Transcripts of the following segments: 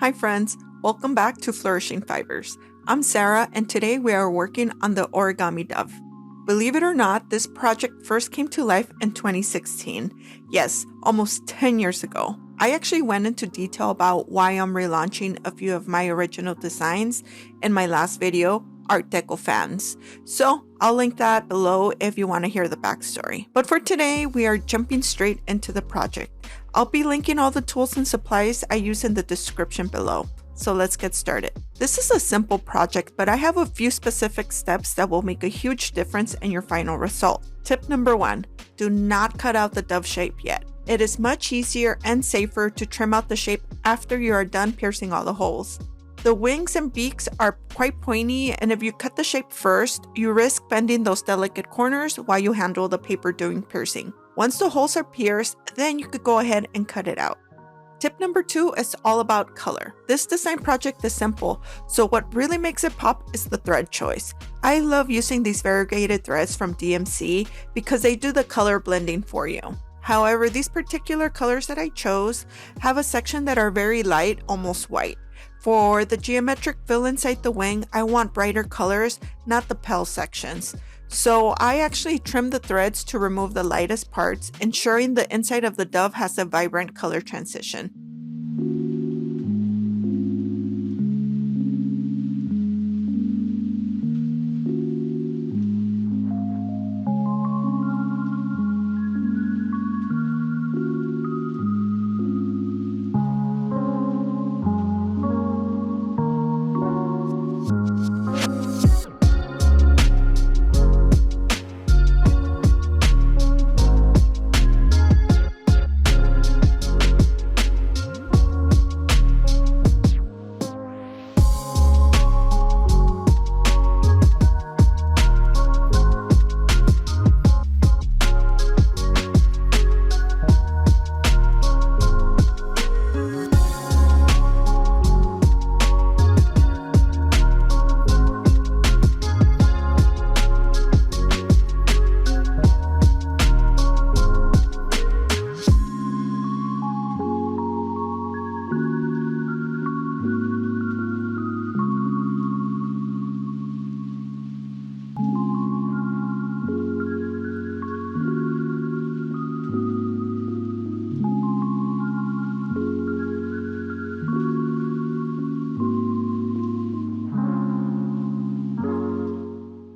Hi friends, welcome back to Flourishing Fibers. I'm Sara and today we are working on the Origami Dove. Believe it or not, this project first came to life in 2016. Yes, almost 10 years ago. I actually went into detail about why I'm relaunching a few of my original designs in my last video, Art Deco Fans. So I'll link that below if you want to hear the backstory. But for today, we are jumping straight into the project. I'll be linking all the tools and supplies I use in the description below. So let's get started. This is a simple project, but I have a few specific steps that will make a huge difference in your final result. Tip number 1, do not cut out the dove shape yet. It is much easier and safer to trim out the shape after you are done piercing all the holes. The wings and beaks are quite pointy, and if you cut the shape first, you risk bending those delicate corners while you handle the paper during piercing. Once the holes are pierced, then you could go ahead and cut it out. Tip number 2 is all about color. This design project is simple, so what really makes it pop is the thread choice. I love using these variegated threads from DMC because they do the color blending for you. However, these particular colors that I chose have a section that are very light, almost white. For the geometric fill inside the wing, I want brighter colors, not the pale sections. So I actually trimmed the threads to remove the lightest parts, ensuring the inside of the dove has a vibrant color transition.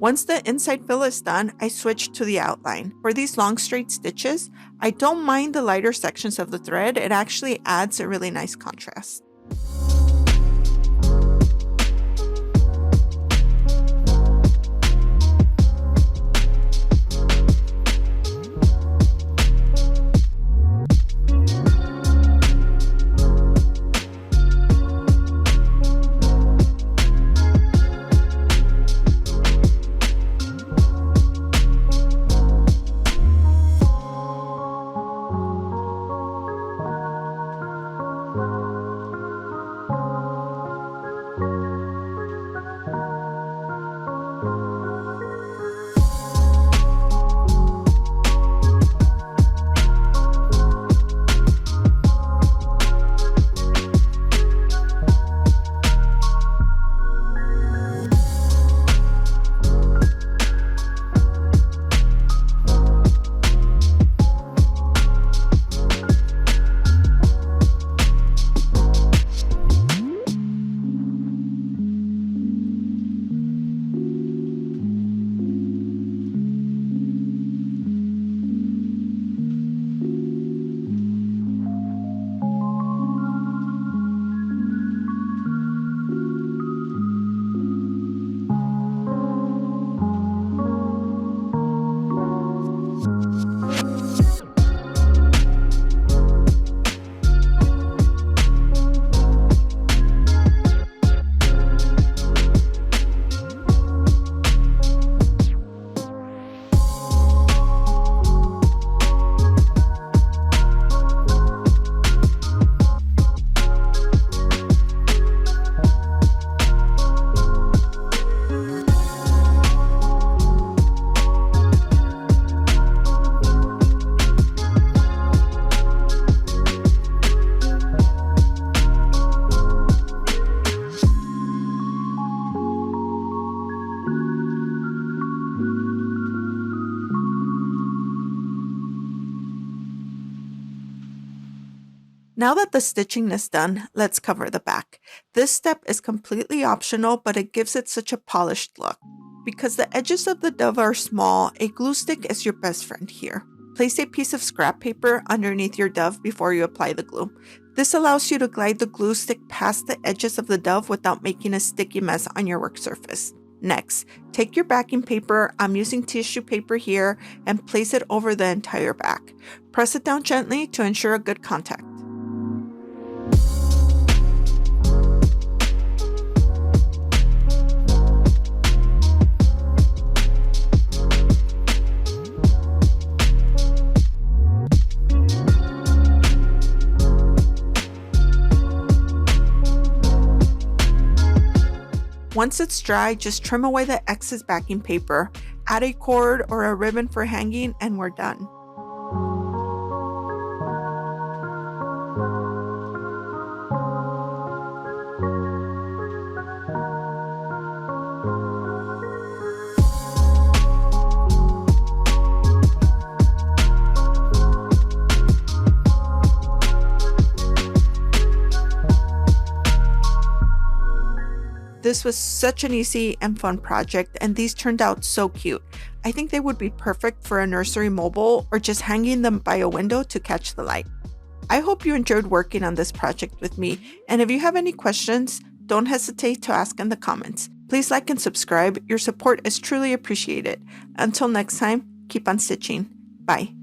Once the inside fill is done, I switch to the outline. For these long straight stitches, I don't mind the lighter sections of the thread. It actually adds a really nice contrast. Now that the stitching is done, let's cover the back. This step is completely optional, but it gives it such a polished look. Because the edges of the dove are small, a glue stick is your best friend here. Place a piece of scrap paper underneath your dove before you apply the glue. This allows you to glide the glue stick past the edges of the dove without making a sticky mess on your work surface. Next, take your backing paper, I'm using tissue paper here, and place it over the entire back. Press it down gently to ensure a good contact. Once it's dry, just trim away the excess backing paper, add a cord or a ribbon for hanging, and we're done. This was such an easy and fun project, and these turned out so cute. I think they would be perfect for a nursery mobile or just hanging them by a window to catch the light. I hope you enjoyed working on this project with me, and if you have any questions, don't hesitate to ask in the comments. Please like and subscribe. Your support is truly appreciated. Until next time, keep on stitching. Bye.